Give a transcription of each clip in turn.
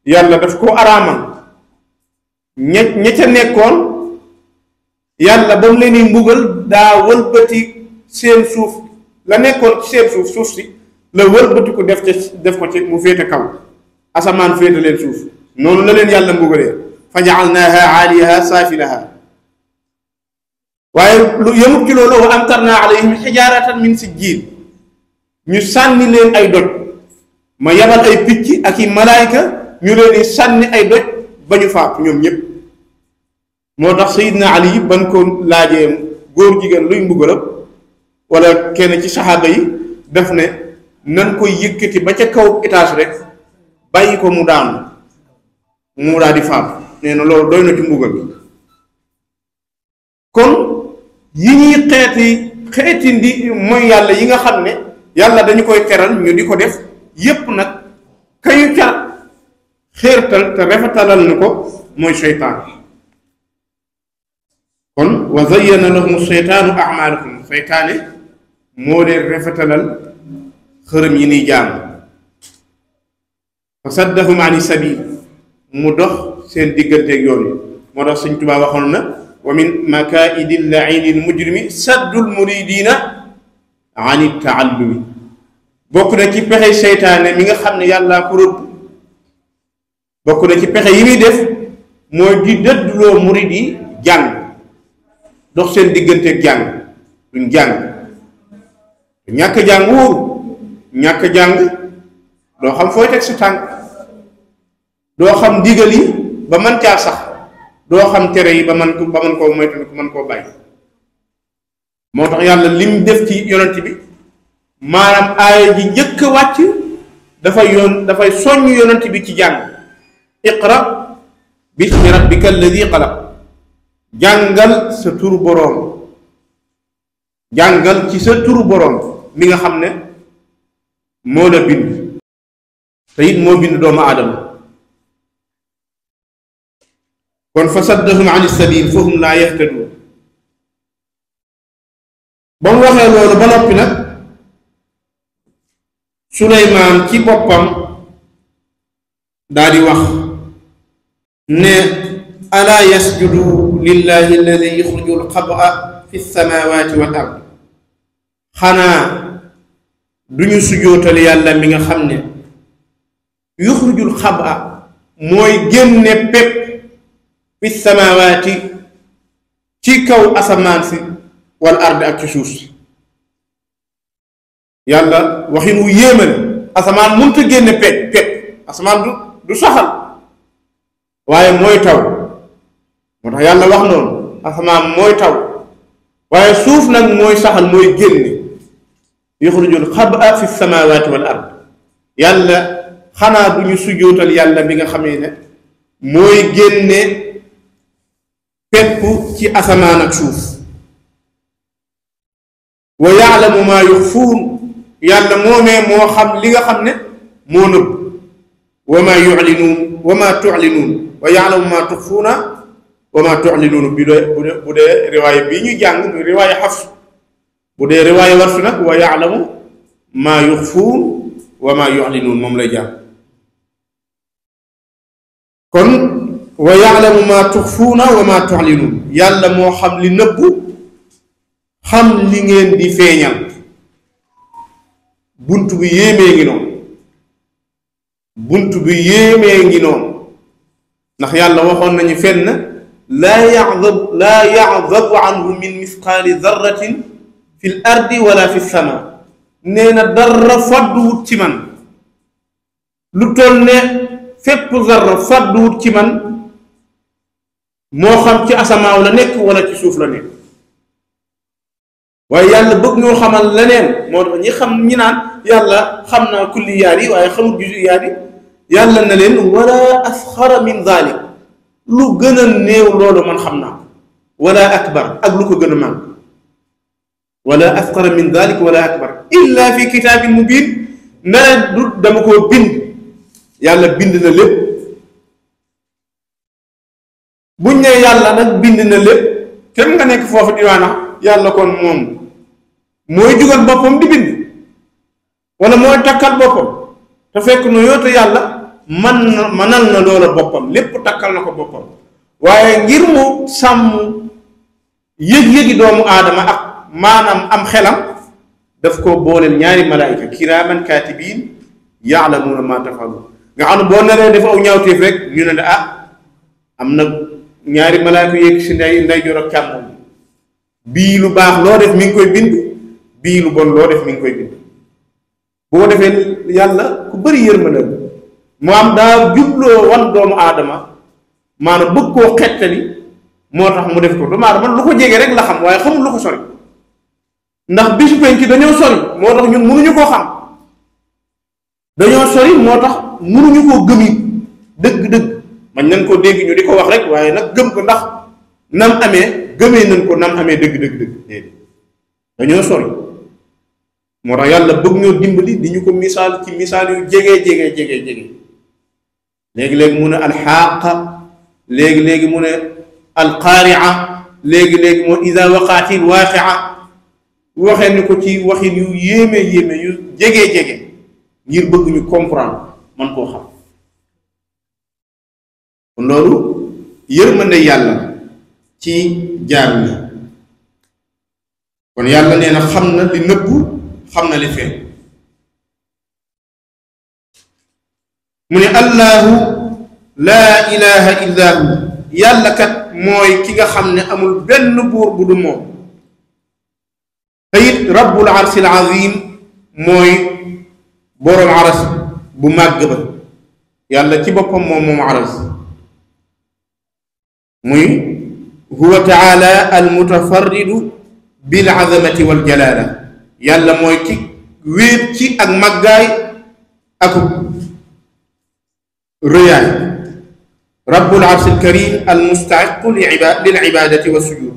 yàlla daf ko araamal ña ca nekkoon yàlla ba mu leen di mbugal daa wëlbati seen suuf la nekkoon ci seen suuf si la wëlbati ko def ko ci mu féete kaw asamaan féete leen suuf noonu la leen yàlla mbugalee fa ja'alnaaha 'aaliyaha saafilaha waaye lu yëmut ci loolu wa amtarnaa 'alayhim hijaaratan min sijjiil ñu sànni leen ay doj ma yabal ay picc ak i malaayka ñu leen di sànni ay doj ba ñu faatu ñoom ñëpp moo tax Seydina Ali ban ko laajee góor jigéen luy mbugalam wala kenn ci saxaaba yi daf ne nan koy yëkkati ba ca kaw étage rek bàyyi ko mu daanu mu daal di faatu nee na loolu doy na ci mbugal bi kon yi ñuy xeeti ndi mooy yàlla yi nga xam ne yàlla dañu koy teral ñu di ko def yépp nag kañu ca xéertal te rafetalal ni ko mooy seytaan kon wa zayyana lahum seytaanu a'maalahum seytaane moo leen rafetalal xërëm yi niy jaam fa saddahum ani sabil mu dox seen digganteeg yoon yi moo tax Sëñ Tuubaa waxoon na wa min makaa'idi l-la'iini l-mujrimi saddul muridiina ani taallumi bokk na ci pexe seytaane mi nga xam ne yàllaa ko rëbb bokk na ci pexe yi muy def mooy di dëdduloo murid yi jàng dox seen digganteeg jàng duñ jàng ñàkk jàng wóoru ñàkk jàng doo xam fooy teg sa tànk doo xam ndigal yi ba mën caa sax doo xam tere yi ba mën koo moytu mën koo bàyyi moo tax yàlla lim def ci yonent bi maanaam aaya ji njëkk a wàcc dafay soññ yonent bi ci jàng iqra bismi rabbika alladi xalaq jàngal sa turu boroom jàngal ci sa turu boroom mi nga xam ne moo la bind te it moo bind doomu aadama kon fa saddahum an sabil fa hum laa yahtadun ba mu waxee loolu ba noppi nag Suleymaan ci boppam daa di wax ne alaa yasjudu lillahi alladi yuxriju alxaba fi samawati wal ard xanaa duñu sujootal yàlla mi nga xam ne yuxriju alxaba mooy génne pepp fi samawati ci kaw asamaan si wal ard ak ci suuf si yàlla waxin wu yéemal asamaan mënut a génne pepp asamaan du saxal waaye mooy taw moo tax yàlla wax noonu asamaan mooy taw waaye suuf nag mooy saxal mooy génne yuxrijul xaba fi samawati wal ard yàlla xanaa du ñu sujjóotal yàlla bi nga xamee ne mooy génne pepp ci asamaan ak suuf wa yaalamu maa yuxfuun yàlla moomee moo xam li nga xam ne moo nëbb wa maa yuclinuun wa maa tuclinuun wa yaalamu maa tuxfuuna wa maa tuclinuun bu dee riwaaya bii ñu jàng muy riwaaya Xafs bu dee riwaaya Warsh nag wa yaalamu maa yuxfuun wa maa yuclinuun moom lay jàng kon wa yaalamu maa tuxfuuna wa maa tuclinuun yàlla moo xam li nëbbu xam li ngeen di feeñal bunt bi yéemee ngi noonu bunt bi yéemee ngi noonu ndax yàlla waxoon nañu fenn laa ya'zabu anhu min misqaali darratin fi l ardi wala fi sama nee na dara fàdduwut ci man lu toll ne fépp zarra fàdduwut ci man moo xam ci asamaaw la nekk wala ci suuf la nekk waaye yàlla bëgg ñoo xamal leneen moo tax ñi xam ñi naan yàlla xam naa kulliyaat yi waaye xamul juziyaat yi yàlla na leen wala asxara min dalik lu gën a néew loolu man xam naa wala akbar ak lu ko gën a màgg wala asxara min dalik wala akbar illa fi kitaabin mubin na du dama koo bind yàlla bind na lépp buñ ne yàlla nag bind na lépp kenn nga nekk foofu di waana yàlla kon moom mooy jugal boppam di bind wala mooy takkal boppam te fekk no yoote yàlla manal na loola boppam lépp takkal na ko boppam waaye ngir mu sàmm yëg-yëgi doomu aadama ak maanaam am xelam daf ko booleel ñaari malaayika kiraaman kaatibiin yaalamuuna maa tafaluun nga xam ne boo naree def aw ñaawteef rek ñu ne am na ñaari malaayika yéeg si ndeyjoor ak càmmoñ bii lu baax loo def mi ngi koy bind bii lu bon loo def mi ngi koy bind bu ko defee yàlla ku bëri yërmande mu am daa jubloo wan doomu aadama maanaam bëgg koo xettali moo tax mu def ko doomu aadama lu ko jege rek la xam waaye xamul lu ko sori ndax bisu penc dañoo sori moo tax ñun mënuñu koo xam dañoo sori moo tax mënuñu koo gëm it dëgg-dëgg man nañ ko dégg ñu di ko wax rek waaye nag gëm ko ndax nam amee gëmee nañ ko nam amee dëgg-dëgg déedéet dañoo sori moo tax yàlla bëgg ñoo dimbali di ñu ko misaal ci misaal yu jege léegi-léegi mu ne alxaaqa léegi-léegi mu ne alqaaria léegi-léegi moo ida waqaatil waaqia waxee ni ko ci waxin yu yéeme yu jege ngir bëgg ñu comprendre man koo xam kon loolu yërmande yàlla ci jaar ni kon yàlla nee na xam na li nëbbu xam na li feeñ mu ne allahu laa ilaha illa hu yàlla kat mooy ki nga xam ne amul benn buur bu du moom te it rabbul arsil azim mooy boroom aras bu màgg ba yàlla ci boppam moom aras muy huwa taala al mutafarridu bil azamati wal jalala yàlla mooy ki wéet ci ak màggaay ak rëyaay rabbul arsil karim al mustahiqu lil ibadati wa sujud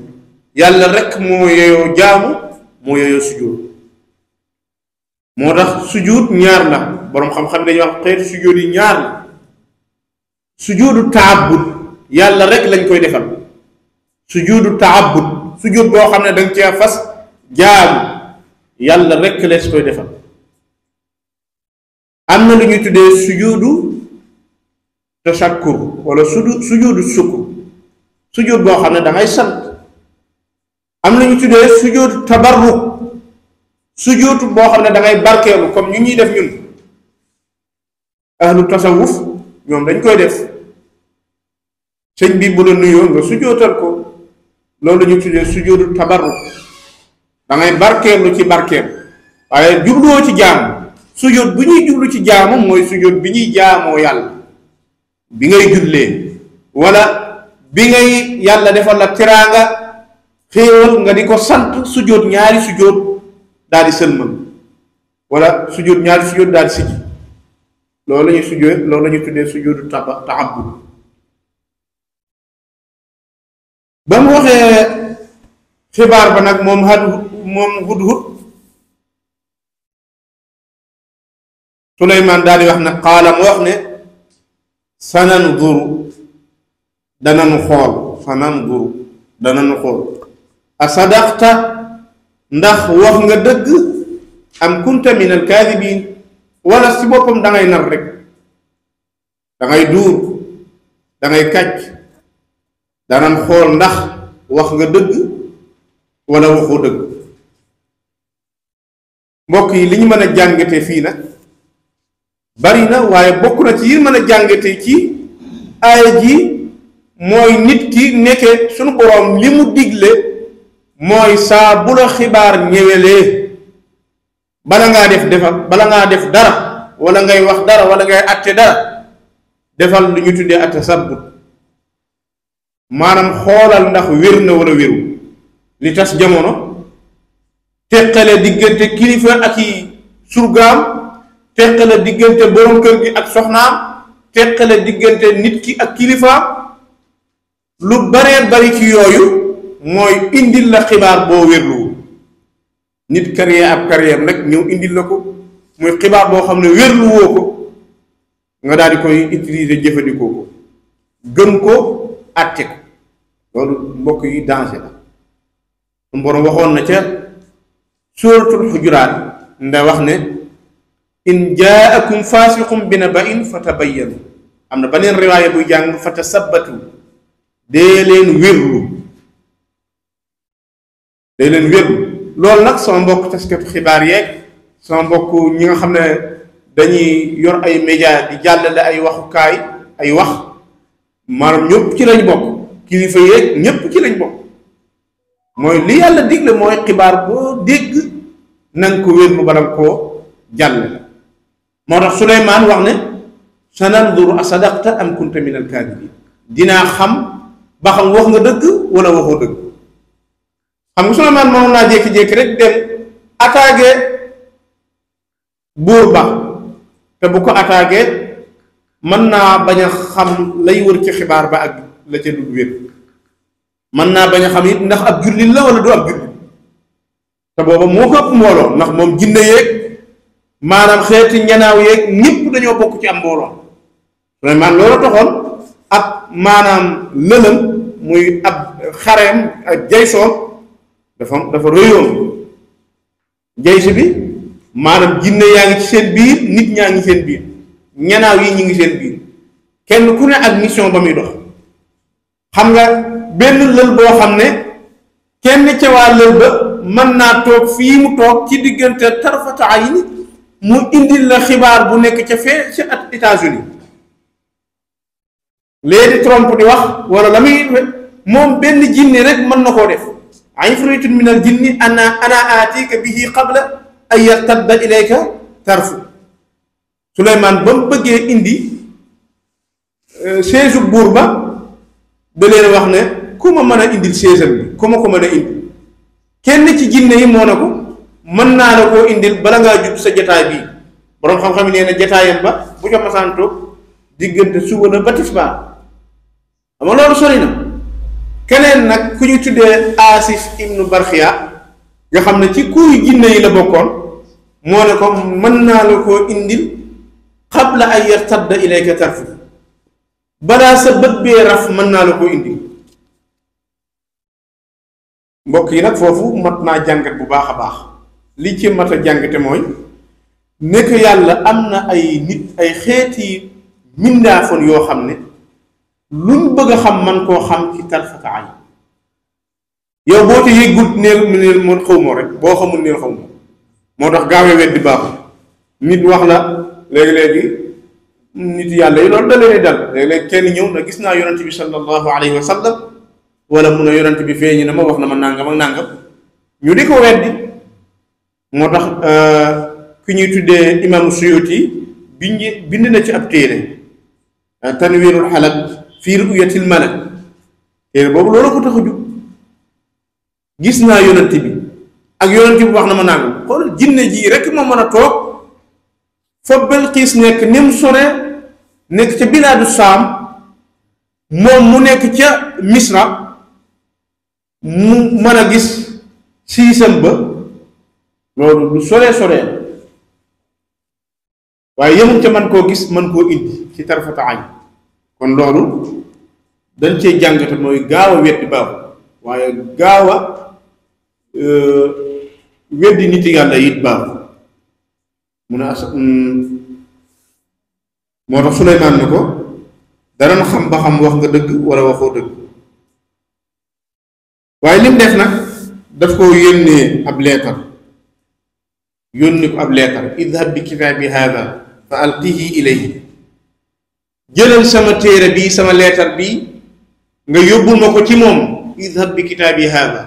yàlla rek moo yeyoo jaamu moo yeyoo sujud moo tax sujud ñaar la boroom xam-xam dañuy wax xeetu sujud yi ñaar la sujudu taabud yàlla rek lañ koy defal sujudu taabud sujud boo xam ne danga cee fas jaamu yàlla rek lees koy defal am na lu ñuy tuddee sujudu tashakkur wala sujudu sukkur sujud boo xam ne dangay sant am na ñu tuddee sujudu tabarruk sujud boo xam ne dangay barkeelu comme ñu ñuy def ñun ahlu tasawuf ñoom dañ koy def sëñ bi bu la nuyoo nga sujootal ko loolu ñu tuddee sujudu tabarruk dangay barkeelu ci barkeelu waaye jubluwoo ci jaamu sujud bu ñuy jublu ci jaamu mooy sujud bi ñuy jaamoo yàlla bi ngay jullee wala bi ngay yàlla defal la teraanga xéewal nga di ko sant sujud ñaari sujud daal di sëlmal wala sujud ñaari sujud daal di siggi loolu la ñuy sujud loolu la ñuy tuddee sujudu taabud ba mu waxee xibaar ba nag moom hudhud Suleymaan daal di wax ne qaala mu wax ne sananzuru dananu xool asadaqta ndax wax nga dëgg am kunta min alkaadibiin wala si boppam dangay nar rek dangay duur dangay kàcc danan xool ndax wax nga dëgg wala waxoo dëgg mbokk yi li ñu mën a jàngate fii nag bari na waaye bokk na ci yi mën a jàngate ci aaya ji mooy nit ki nekke sunu boroom li mu digle mooy saa bu la xibaar ñëwelee bala ngaa def dara wala ngay wax dara wala ngay atte dara defal lu ñu tuddee atasabbut maanaam xoolal ndax wér na wala wéru li tas jamono teqale diggante kilifa ak i surgaam teqale diggante borom kër gi ak soxnaam teqale diggante nit ki ak kilifaam lu baree bari ci yooyu mooy indil la xibaar boo wérluwul nit carrière ab carrière nag ñëw indil la ko muy xibaar boo xam ne wérluwoo ko nga daal di koy utiliser jëfandikoo ko gëm ko àtte ko loolu mbokk yi danger la suñu boroom waxoon na ca suuratul xujuraat nda wax ne in jaakum faasiqum bi naba'in fatabayyanu am na beneen riwaaya buy jàng fatasabbatu dee leen wérlu loolu nag sama mbokk taskatu xibaar yeeg sama mbokk ñi nga xam ne dañuy yor ay média di jàllale ay waxukaay ay wax maanaam ñëpp ci lañ bokk kilifa yeeg ñëpp ci lañ bokk mooy li yàlla digle mooy xibaar boo dégg nanga ko wér bu bala koo jàllale moo tax Suleymaan wax ne sananduru asadaqta am kunta min alkaadibin dinaa xam ba xam wax nga dëgg wala waxoo dëgg xam nga Suleymaan moom naa jékki-jékki rek dem attaqué buur ba te bu ko attaqué mën naa bañ a xam lay wër ci xibaar ba ak la ca dul wér mën naa bañ a xam it ndax ab jullit la wala du ab jullit te booba moo ko ëpp mbooloo ndax moom jinne yeeg maanaam xeeti ñanaaw yeeg ñëpp dañoo bokk ci am mbooloo vraiment loolu taxoon ab maanaam lëlëm muy ab xareem ak jaysoom dafa rëyoon jaysi bi maanaam jinne yaa ngi ci seen biir nit ñaa ngi seen biir ñanaaw yi ñu ngi seen biir kenn ku ne ak mission ba muy dox xam nga benn lël boo xam ne kenn ca waa lël ba mën naa toog fii mu toog ci diggante tarfata ayni mu indil la xibaar bu nekk ca fee ci États-Unis léegi Trump di wax wala la muy moom benn jinne rek mën na koo def ifritun min al jinni ana aatika bihi qabla an yartadda ilayka tarfu Suleymaan ba mu bëggee indi seesu buur ba da leen wax ne ku ma mën a indil seesam bi ku ma ko mën a indi kenn ci jinne yi moo ne ko mën naa la koo indil bala ngaa jub sa jataay bii boroom xam-xam yi nee na jataayam ba bu ko masaan toog diggante suba na ba tisbaar ama loolu sori na keneen nag ku ñu tuddee Asif ibnu Barxiya nga xam ne ci kuy jinne yi la bokkoon moo ne ko mën naa la koo indil qabla an yartadda ilayka tarfu balaa sa bët bee raf mën naa la koo indil mbokk yi nag foofu mat naa jàngat bu baax a baax li ci mat a jàngate mooy nekk yàlla am na ay nit ay xeeti mindaafoon yoo xam ne luñ bëgg a xam man koo xam ci tarfata ay yow boo te yëggut neel mo xaw moo rek boo xamul neel xaw moo tax gaawee weddi baaxul nit wax la léegi-léegi nit yàlla yi loolu da leen dal léegi-léegi kenn ñëw na gis naa yonent bi sallallahu alayhi wa sallam wala mun a yonent bi feeñi na ma wax na ma nàngam ak nàngam ñu di ko weddi moo tax ki ñuy tuddee imaamu Suyuti bind na ci ab téere tanwiirul xalaq fii ru'yatil malak téere boobu loolu ko tax a jug gis naa yonent bi ak yonent bi wax na ma nàngam xool jinne ji rek moo mën a toog fa Balqiis nekk ni mu sore nekk ca bilaadu Saam moom mu nekk ca Misra mu mën a gis siisam ba loolu lu soree waaye yemul ca man koo gis man koo indi ci tarfata ayn kon loolu dañ cee jàngate mooy gaaw a weddi baaxul waaye gaaw a weddi nit yàlla it baaxul mu ne moo tax Suleymaan ne ko danañ xam ba xam wax nga dëgg wala waxoo dëgg waaye lim def nag daf ko yónnee ab leetar idhab bi kitaabi haada fa alqihi ilayhi jëlal sama téere bi sama leetar bi nga yóbbul ma ko ci moom idhab bi kitaabi haada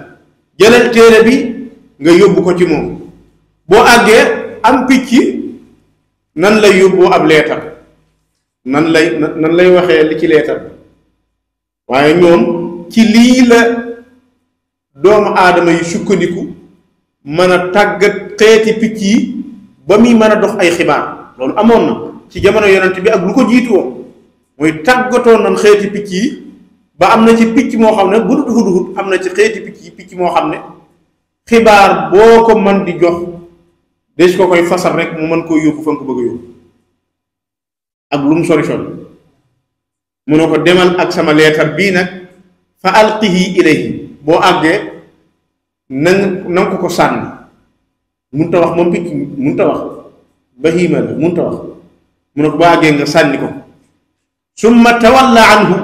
jëlal téere bi nga yóbbu ko ci moom boo àggee am picc nan lay yóbboo ab leetar nan lay waxee li ci leetar bi waaye ñoom ci lii la doomu aadama yi sukkandiku mën a tàggat xeeti picc yi ba muy mën a dox ay xibaar loolu amoon na ci jamono yonent bi ak lu ko jiitu woon mooy tàggatoon nañ xeeti picc yi ba am na ci picc moo xam ne bu dul hudhud am na ci xeeti picc moo xam ne xibaar boo ko mën di jox des ko koy fasal rek mu mën koo yóbbu fa nga ko bëgg a yóbbu ak lu mu sori mu ne ko demal ak sama leetar bii nag fa alqihi ilayhi boo àggee nanga ko sànni munta wax moom picc munta wax bahima la munta wax mu ne ko boo àggee nga sànni ko summa tawalla anhu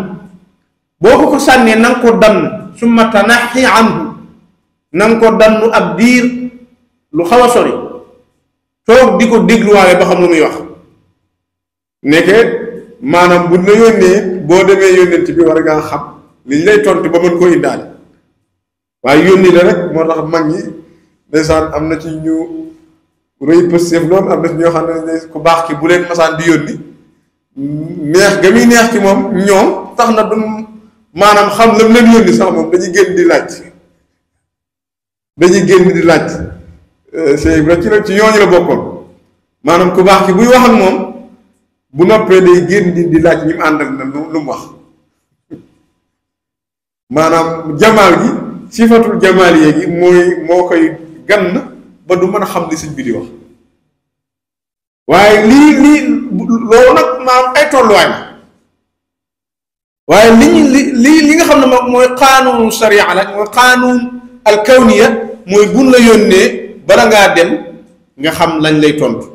boo ko sànnee na nga ko dann summa tanaxi anhu na nga ko dannu ab diir lu xaw a sori toog di ko dégluwaale ba xam lu muy wax nekke maanaam bu la yónnee boo demee yónnent bi war ngaa xam liñ lay tontu ba mën koo indaale waaye yónni la rek moo tax mag ñi ndeysaan am na ci ñu rëy pëstéef loolu am na ci ñoo xam ne ku baax ki bu leen masaan di yónni neex ga muy neex ci moom ñoom tax na du maanaam xam lam leen yónni sax moom dañuy génn di laaj c'est vrai ci ñooñu la bokkoon maanaam ku baax ki buy wax ak moom bu noppee day génn di laaj ñi mu ànd ak na lu mu wax maanaam jamaal gi sifatul jamaal gi moo koy gann ba du mën a xam li sëñ bi di wax waaye lii loolu nag maanaam ay tolluwaay la waaye li nga xam ne moom mooy qaanuunu sharia la mooy qaanuun al kawniya mooy buñ la yónnee bala ngaa dem nga xam lañ lay tontu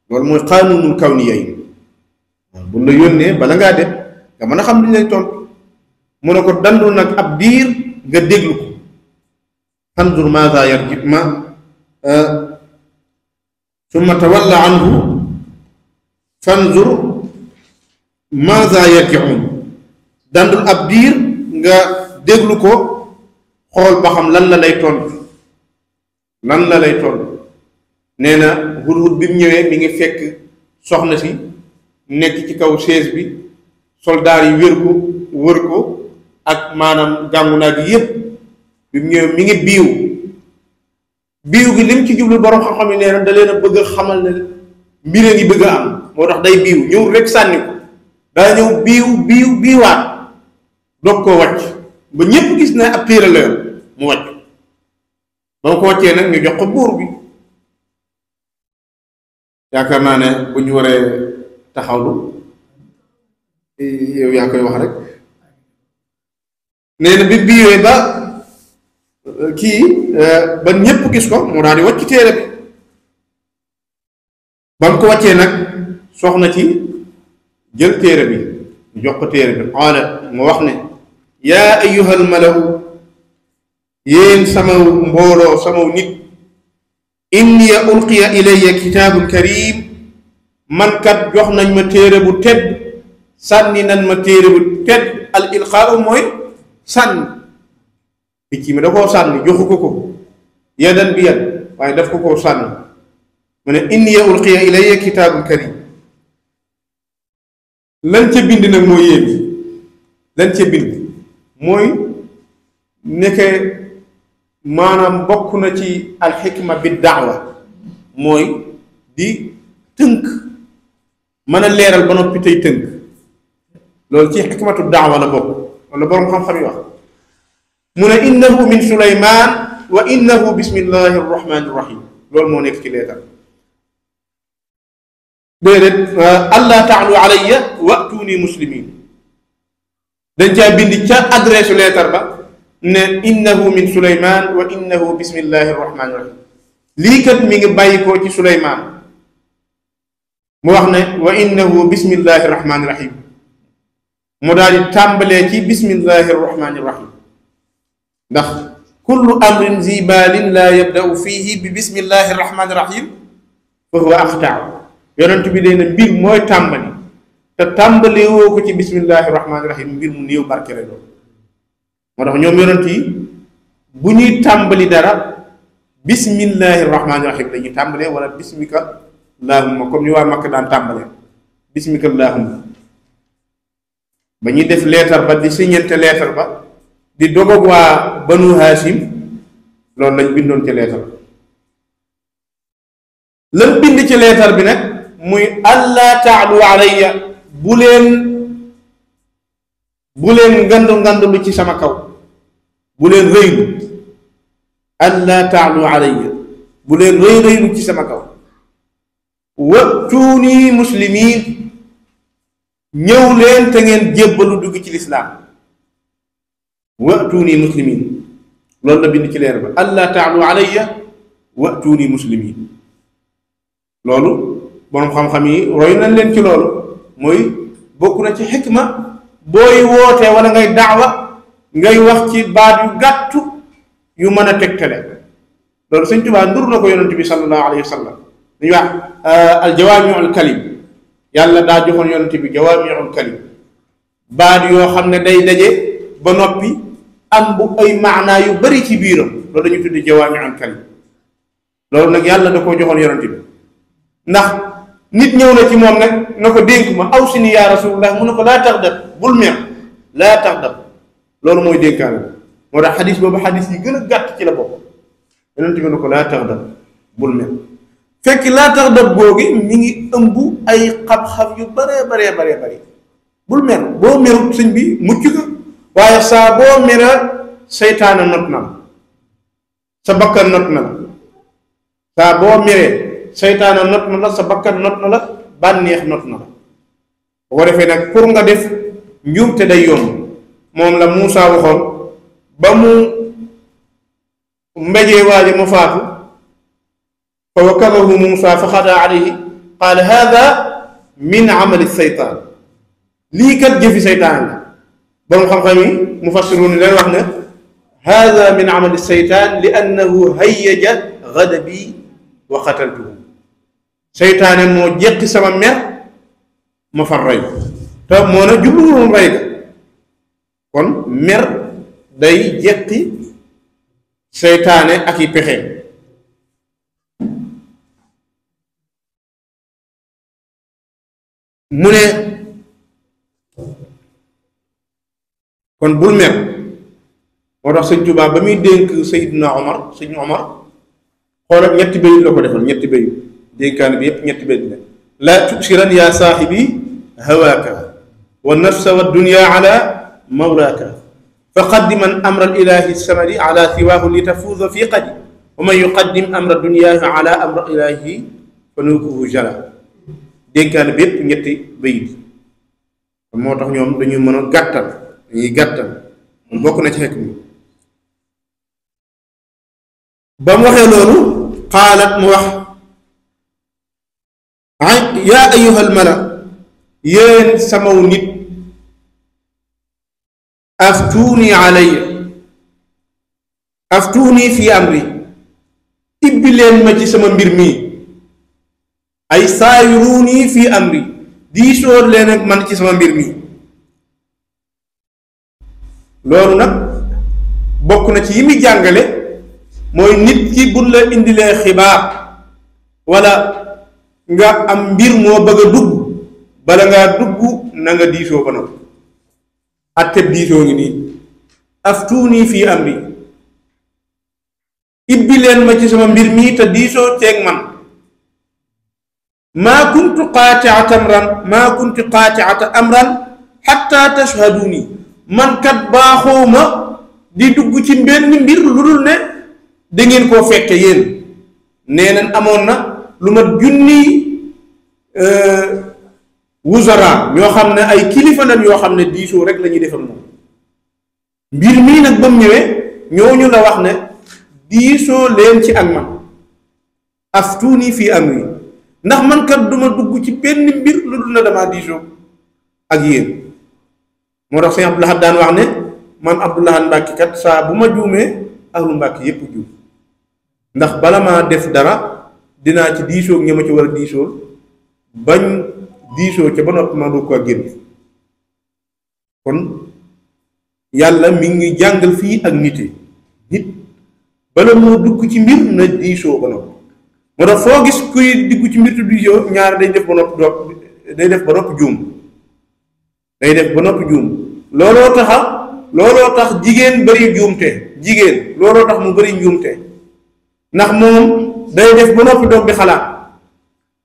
loolu mooy qaanuunul kawniya yi buñ la yónnee bala ngaa dem nga mën a xam liñ lay tontu mu ne ko dandu nag ab diir nga déglu ko fanzur maza yarji ma summa tawalla anhu fanzur maza yarjiun dandul ab diir nga déglu ko xool ba xam lan la lay tontu nee na hudhud bi mu ñëwee mi ngi fekk soxna si nekk ci kaw chaise bi soldaar yi wër ko ak maanaam gàngu naa gi yépp bi mu ñëwee mi ngi biiw gi lim ci jublu borom xam-xam yi nee na da leen a bëgg a xamal ne mbir a ngi bëgg a am moo tax day biiw ñëw rek sànni ko daa ñëw biiwaat doog koo wàcc ba ñépp gis na ab téere la mu wàcc ba ko wàccee nag ñu jox ko buur bi yaakaar naa ne bu ñu waree taxawlu yow yaa koy wax rek nee na bi biiwee ba kii ba ñépp gis ko mu daal di wàcc téere bi ba mu ko wàccee nag soxna ci jël téere bi ñu jox ko téere bi qaala mu wax ne yaa ayyuhal malaw yéen sama mbooloo sama nit inni ulqiya ilayya kitaabun karim man kat jox nañ ma téere bu tedd sànni nañ ma téere bu tedd al ilqaau mooy sànni picc mi da koo sànni joxu ko yadan bi yad waaye daf ko koo sànni mu ne inni ulqiya ilayya kitaabun karim lan ca bind nag mooy yéen lan ca bind mooy nekke maanaam bokk na ci alxikma bi daawa mooy di tënk mën a leeral ba noppi tey tënk loolu ci xikmatu daawa la bokk wala boroom xam-xam yi wax mu ne innahu min suleyman wa innahu bismillahi arrahmani irrahim loolu moo nekk ci leetar déedéet allah taalu alayya wa'tuni muslimin dañ caa bind ca adresse leetar ba ne innahu min suleyman wa innahu bismillahi arrahmani irrahim lii kat mi ngi bàyyi koo ci suleyman mu wax ne wa innahu bismillahi arrahmani irrahim mu daal di tàmbalee ci bismillahi arrahmani irrahim ndax kullu amrin zibalin la yabda'u fihi bi bismillahi arrahmani irrahim fa huwa axtaa yonent bi dee na mbir mooy tàmbali te tàmbalee woo ko ci bismillahi arrahmani irrahim mbir mu néew barke la doon moo tax ñoom yonent yi bu ñuy tàmbali dara bismillahi rahmaani rahim dañuy tàmbalee wala bismika allahumma comme ni waa Makka daan tàmbalee bismika allahumma ba ñuy def leetar ba di siñente leetar ba di dogog waa banu Hashim loolu lañ bindoon ci leetar lan bind ci leetar bi nag muy allah taalu alayya bu leen ngandu lu ci sama kaw bu leen rëylu allah taalu alayya bu leen rëylu ci sama kaw wa'tuuni muslimiin ñëw leen te ngeen jébbalu dugg ci lislaam wa'tuuni muslimiin loolu la bind ci leer ba allah taalu alayya wa'tuuni muslimiin loolu borom xam-xam yi roy nañ leen ci loolu mooy bokk na ci xikma booy wootee wala ngay daawa ngay wax ci baat yu gàttu yu mën a tegtale loolu Sëñ Tuubaa ndur na ko yonent bi sallallahu alayhi wa sallam dañuy wax al jawaamiul kalim yàlla daa joxoon yonent bi jawaamiul kalim baat yoo xam ne day daje ba noppi am bu ay maanaa yu bari ci biiram loolu dañuy tuddi jawaamiul kalim loolu nag yàlla da koo joxoon yonent bi ndax nit ñëw na ci moom nag na ko dénk ma aw si ni yaa rasulullah mu ne ko laa taxdab bul mer laa taxdab loolu mooy dénkaane moo tax xadis boobu xadis yi gën a gàtt ci la bokk yonent bi ne ko laa taxdab bul mer fekk laa taxdab googi mi ngi ëmb ay xam-xam yu baree bari bul mer boo merut sëñ bi mucc nga waaye saa boo mera seytaane not na la sa bakkan not na la saa boo meree seytaane not na la sa bakkan not na la bànneex not na la bu ko defee nag pour nga def njuumte day yomb moom la Muusaa waxoon ba mu mbéjee waaje mu faatu fa wakadahu Muusaa fa xadaa alayhi qaala haada min amali seytaan lii kat jëfi seytaan la borom xam-xam yi mufassiruun leen wax ne haada min amali seytaan li annahu hayyaja gadabi wa qataltuhu seytaane moo jeqi sama mer ma far rey te moo na jubluwul rey ga kon mer day jeqi seytaane ak i pexe mu ne kon bul mer moo tax Sëñ Tuubaa ba muy dénk Seydina Omar Sëñ Omar xoolal ñetti bayit la ko defal ñetti bayit dénkaane bi yépp ñetti bayit la laa tubsiran yaa saaxibi hawaaka wa nafsa wa dunya ala mawlaaka fa qaddiman amra al ilahi samadi ala siwaahu li tafuuza fi qadi wa man yuqaddim amra dunyaahu ala amra ilahi fa nuukuhu jala dénkaane bi yépp ñetti bayit moo tax ñoom dañuy mën a gàttal dañuy gàttal bokk na ci xekk mi ba mu waxee loolu qaalat mu wax yaa ayyuhal mala yéen samaw nit aftuuni alayya aftuuni fi amri ibbi leen ma ci sama mbir mii ay saayiruuni fi amri diisoor leen ak man ci sama mbir mii loolu nag bokk na ci yi muy jàngale mooy nit ki buñ la indilee xibaar wala nga am mbir moo bëgg a dugg bala ngaa dugg na nga diisoo ba noppi atteb diisoo ngi nii aftuuni fii amri ibbi leen ma ci sama mbir mii te diisoo ceeg man maa kuntu qaati'ata amran xatta tashhaduni man kat baaxooma di dugg ci benn mbir lu dul ne da ngeen koo fekke yéen nee nañ amoon na lu mat junni wuzara ñoo xam ne ay kilifa lañ yoo xam ne diisoo rek la ñuy defal moom mbir mii nag ba mu ñëwee ñooñu la wax ne diisoo leen ci ak man aftuuni fii amri ndax man kat duma dugg ci benn mbir lu dul na damaa diisoo ak yéen moo tax sëñ Abdou Lahad daan wax ne man Abdou Lahad Mbàkke kat saa bu ma juumee ahlu Mbàkke yépp juum ndax bala maa def dara dinaa ci diisoo ña ma ci war a diisool bañ diisoo ca ba noppi ma doo ko génn kon yàlla mi ngi jàngal fii ak nite nit bala moo dugg ci mbir na diisoo ba noppi moo tax foo gis kuy dugg ci mbir tu diisoo ñaar day def ba noppi day def ba noppi juum day def ba noppi juum looloo tax jigéen bari juumte jigéen looloo tax mu bari njuumte ndax moom day def ba noppi doog di xalaat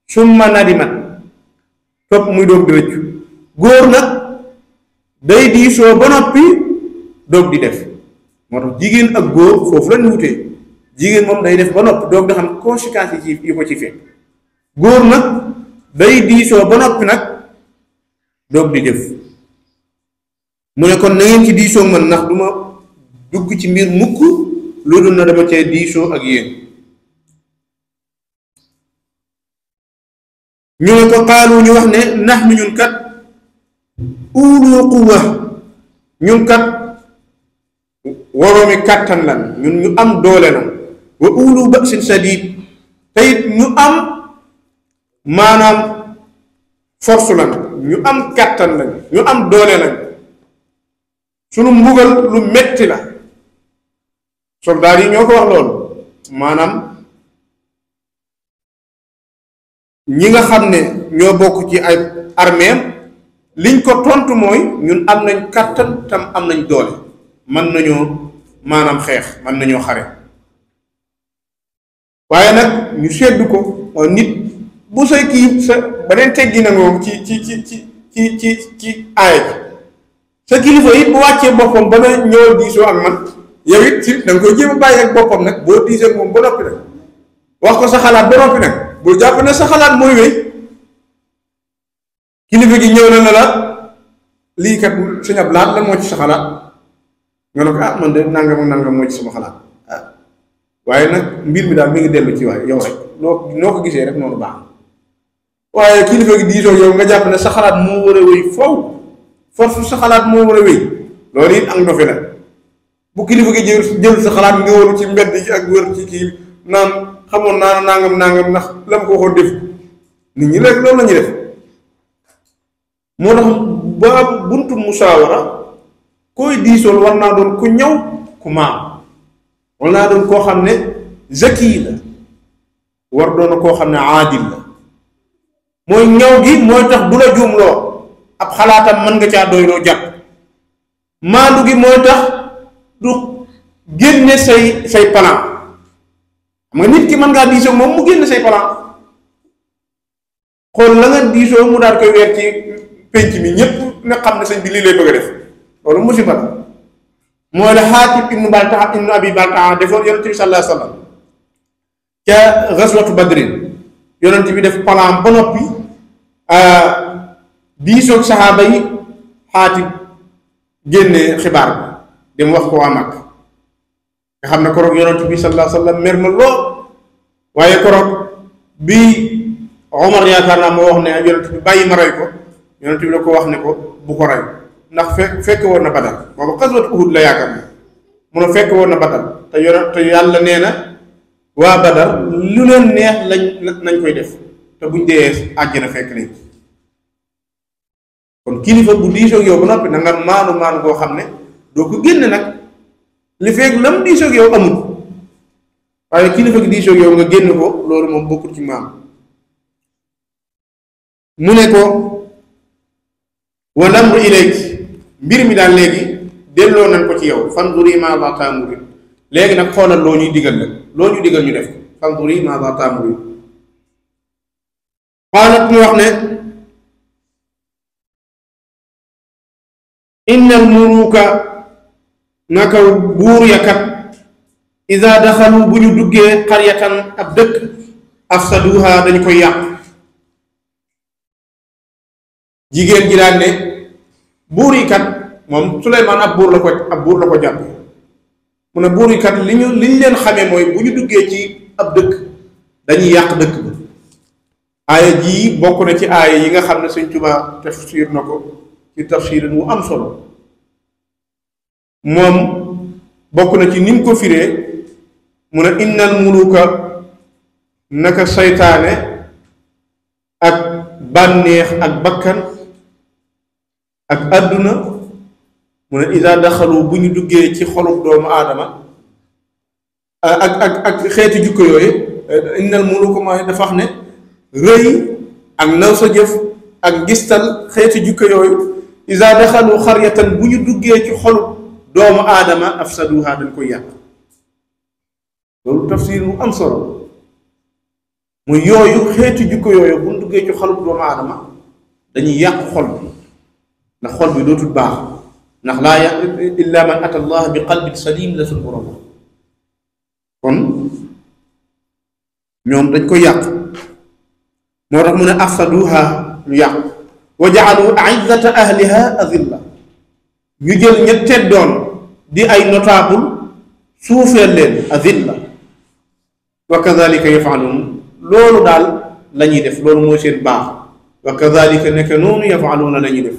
summa nadimat topp muy doog di rëccu góor nag day diisoo ba noppi doog di def moo tax jigéen ak góor foofu lañ wutee jigéen moom day def ba noppi doog di xam conséquences yi ko ci fekk góor nag day diisoo ba noppi nag doog di def mu ne kon na ngeen ci diisoo man ndax du ma dugg ci mbir mukk loolu na dama cee diisoo ak yéen ñu ne ko qaalu ñu wax ne nahnu ñun kat ulu quwa ñun kat waroomi kàttan lan ñun ñu am doole lan wa ulu ba'sin sadid te it ñu am maanaam force lan ñu am kàttan lañ ñu am doole lañ sunu mbugal lu metti la soldaar yi ñoo ko wax loolu maanaam ñi nga xam ne ñoo bokk ci ay armeem liñ ko tontu mooy ñun am nañ kàttan tam am nañ doole mën nañoo maanaam xeex mën nañoo xare waaye nag ñu seddu ko nit bu say kii sa beneen teggi na ngoom ci aaya ji sa kilifa it bu wàccee boppam ba na ñëwal diisoo ak man yow it si da nga koy jéem a bàyyi ak boppam nag boo diisee ak moom ba noppi nag wax ko sa xalaat ba noppi nag bul jàpp ne sa xalaat mooy wéy kilifa gi ñëw na ne la lii kat Sëñ Abdu Lahat lan moo ci sa xalaat nga ne ko ah man de nangam ak nangam moo ci sama xalaat ah waaye nag mbir mi daal mi ngi dellu ci waaye yow rek noo ko gisee rek noonu baax waaye kilifa gi diisoo yow nga jàpp ne sa xalaat moo war a wéy faw force sa xalaat moo war a wéy loolu it ak ndofe la bu kilifa gi jël sa xalaat nga waru ci mbedd yi ak wër ci kii naan xamoon naa nangam ndax la ma ko waxoon def nit ñi rek loolu la ñuy def moo tax ba buntu musaawara koy diisool war naa doon ku ñaw ku maam war naa doon koo xam ne zaki la war doon koo xam ne aadil la mooy ñaw gi mooy tax du la juumloo ab xalaatam mën nga caa doyloo jàpp maandu gi mooy tax du génne say plan xam nga nit ki mën ngaa diisoo moom mu génne say plan xool la nga diisoo mu daal koy weer ci penc mi ñépp nga xam ne sëñ bi lii lay bëgg a def loolu musiba la mooy la Xaatib ibnu Abi Baltaa defoon yonent bi sallallahu alayhi wa sallam ca gaswatu Badrin yonent bi def plan ba noppi diisoog saxaaba yi Xaatib génne xibaar bi dem wax ko waa Makka nga xam ne koroog yonent bi sallallahu alayhi wa sallam mer na lool waaye koroog bi Omar yaakaar naa moo wax ne yonent bi bàyyi ma rey ko yonent bi da ko wax ne ko bu ko rey ndax fekk woon na Badar boobu xaswat Uhud la yaakaar ne mun a fekk woon na Badar te yàlla nee na waa Badar lu leen neex nañ koy def te buñ dee àjjana fekk nañ kon kilifa bu diisoog yow ba noppi na nga maanu boo xam ne doo ko génne nag li fekk lam diisoog yow amul waaye kilifa gi diisoog yow nga génn ko loolu moom bokkul ci maam mu ne ko walamru ilayk mbir mi daal léegi delloo nañ ko ci yow fanzuri maaza taamuri léegi nag xoolal loo ñuy digal la loo ñu digal ñu def ko fanzuri maaza taamuri xaalat mu wax ne innal muluuka naka buur ya kat ida daxalu bu ñu duggee qaryatan ab dëkk afsaduha dañu koy yàq jigéen ji daan ne buur yi kat moom Suleymaan ab buur la ko jàpp mu ne buur yi kat li ñu leen xamee mooy bu ñu duggee ci ab dëkk dañuy yàq dëkk ba aaya jii bokk na ci aaya yi nga xam ne Sëñ Tuubaa tafsir na ko ci tafsir mu am solo moom bokk na ci ni mu ko firee mu ne innal muluka naka saytaane ak bànneex ak bakkan ak àdduna mu ne ida daxalu bu ñu duggee ci xolub doomu aadama ak xeeti jukko yooyu innal muluka mooy dafa wax ne rëy ak naw sa jëf ak gistal xeeti jukko yooyu ida daxalu xaryatan bu ñu duggee ci xolub doomu aadama afsaduha dañ koy yàq loolu tafsir mu am solo muy yooyu xeeti jukko yooyu bu ñu duggee ci xolub doomu aadama dañuy yàq xol bi ndax xol bi dootul baax ndax laa illa man ata allah bi qalbin salim la suñu borom kon ñoom dañ koy yàq moo tax mu ne afsaduha ñu yàq wa jaalu aizzata ahliha azilla ñu jël ña teddoon di ay notable suufeel leen azilla wa kadalika yafaluun loolu daal la ñuy def loolu mooy seen baax wa kadalika nekk noonu yafaluuna la ñuy def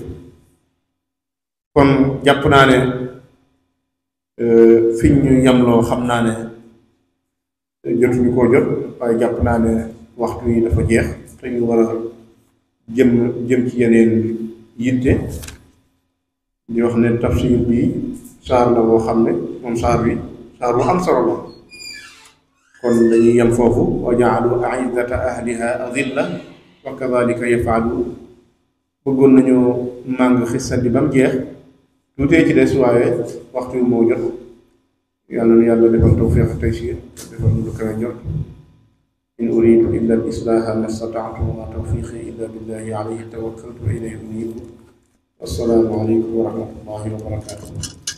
kon jàpp naa ne fiñ ñu yamloo xam naa ne jotuñu koo jot waaye jàpp naa ne waxtu yi dafa jeex te ñu war a jëm ci yeneen yitte di wax ne tafsir bi saar la boo xam ne moom saar bu am solo la kon dañuy yem foofu wa jaalu aizzata ahliha adilla wa kadalika yafalu bëggoon nañu màng xissa bi ba mu jeex tuutee ci des waaye waxtu wi moo jot yàlla na yàlla defal tawfiq ak taysir defal lu kawe njort in uridu illa al islaha ma stata'tu wa ma tawfiqi illa billahi alayhi tawakkaltu wa ilayhi unib wassalaamu alaykum wa rahmatullahi wa barakatuh